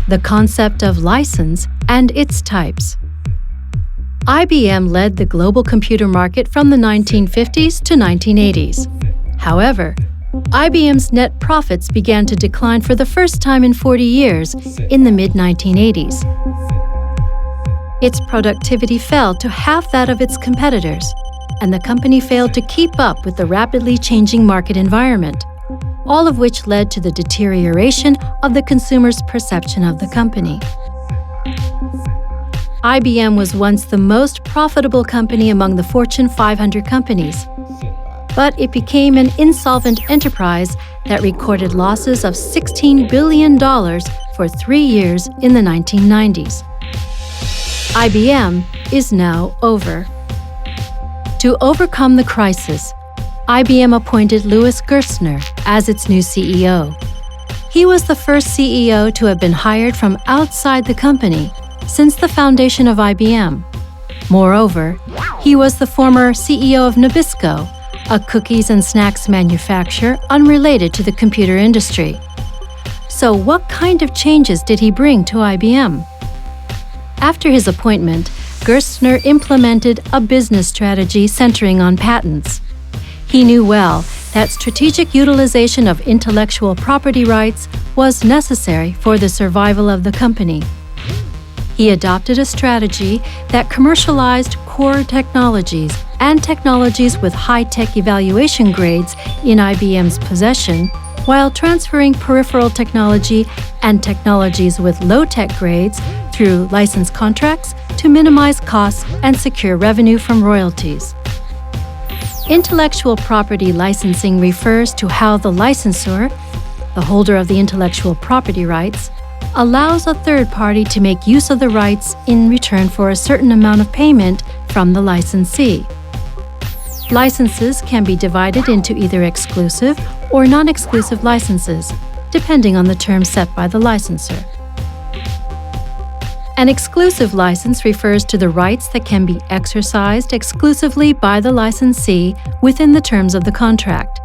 The concept of license and its types. IBM led the global computer market from the 1950s to 1980s. However, IBM's net profits began to decline for the first time in 40 years in the mid-1980s. Its productivity fell to half that of its competitors, and the company failed to keep up with the rapidly changing market environment, all of which led to the deterioration of the consumer's perception of the company. IBM was once the most profitable company among the Fortune 500 companies, but it became an insolvent enterprise that recorded losses of $16 billion for 3 years in the 1990s. IBM is now over. To overcome the crisis, IBM appointed Louis Gerstner as its new CEO. He was the first CEO to have been hired from outside the company since the foundation of IBM. Moreover, he was the former CEO of Nabisco, a cookies and snacks manufacturer unrelated to the computer industry. So what kind of changes did he bring to IBM? After his appointment, Gerstner implemented a business strategy centering on patents. He knew well that strategic utilization of intellectual property rights was necessary for the survival of the company. He adopted a strategy that commercialized core technologies and technologies with high-tech evaluation grades in IBM's possession, while transferring peripheral technology and technologies with low-tech grades through license contracts to minimize costs and secure revenue from royalties. Intellectual property licensing refers to how the licensor, the holder of the intellectual property rights, allows a third party to make use of the rights in return for a certain amount of payment from the licensee. Licenses can be divided into either exclusive or non-exclusive licenses, depending on the terms set by the licensor. An exclusive license refers to the rights that can be exercised exclusively by the licensee within the terms of the contract.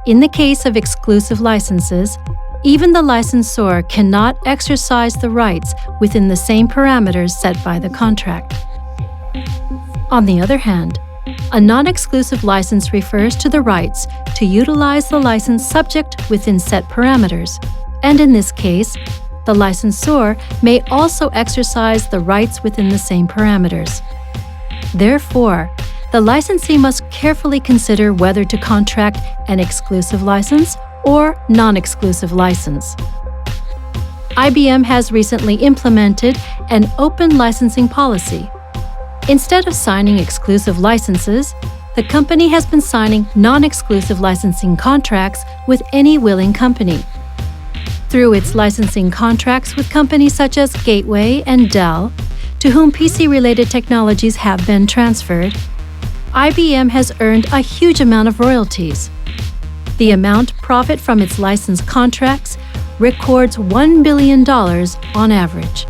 In the case of exclusive licenses, even the licensor cannot exercise the rights within the same parameters set by the contract. On the other hand, a non-exclusive license refers to the rights to utilize the license subject within set parameters, and in this case, the licensor may also exercise the rights within the same parameters. Therefore, the licensee must carefully consider whether to contract an exclusive license or non-exclusive license. IBM has recently implemented an open licensing policy. Instead of signing exclusive licenses, the company has been signing non-exclusive licensing contracts with any willing company. Through its licensing contracts with companies such as Gateway and Dell, to whom PC-related technologies have been transferred, IBM has earned a huge amount of royalties. The amount profit from its license contracts records $1 billion on average.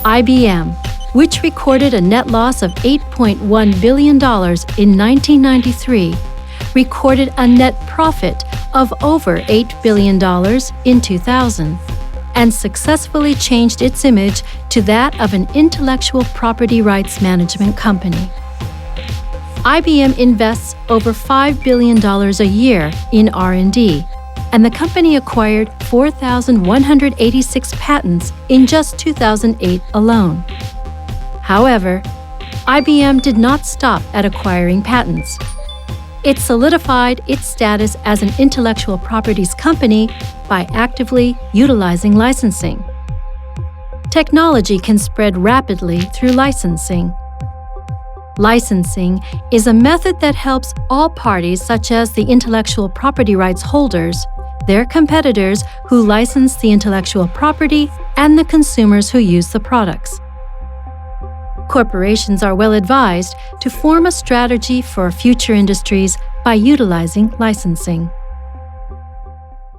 IBM, which recorded a net loss of $8.1 billion in 1993, recorded a net profit of over $8 billion in 2000, and successfully changed its image to that of an intellectual property rights management company. IBM invests over $5 billion a year in R&D, and the company acquired 4,186 patents in just 2008 alone. However, IBM did not stop at acquiring patents. It solidified its status as an intellectual properties company by actively utilizing licensing. Technology can spread rapidly through licensing. Licensing is a method that helps all parties, such as the intellectual property rights holders, their competitors who license the intellectual property, and the consumers who use the products. Corporations are well advised to form a strategy for future industries by utilizing licensing.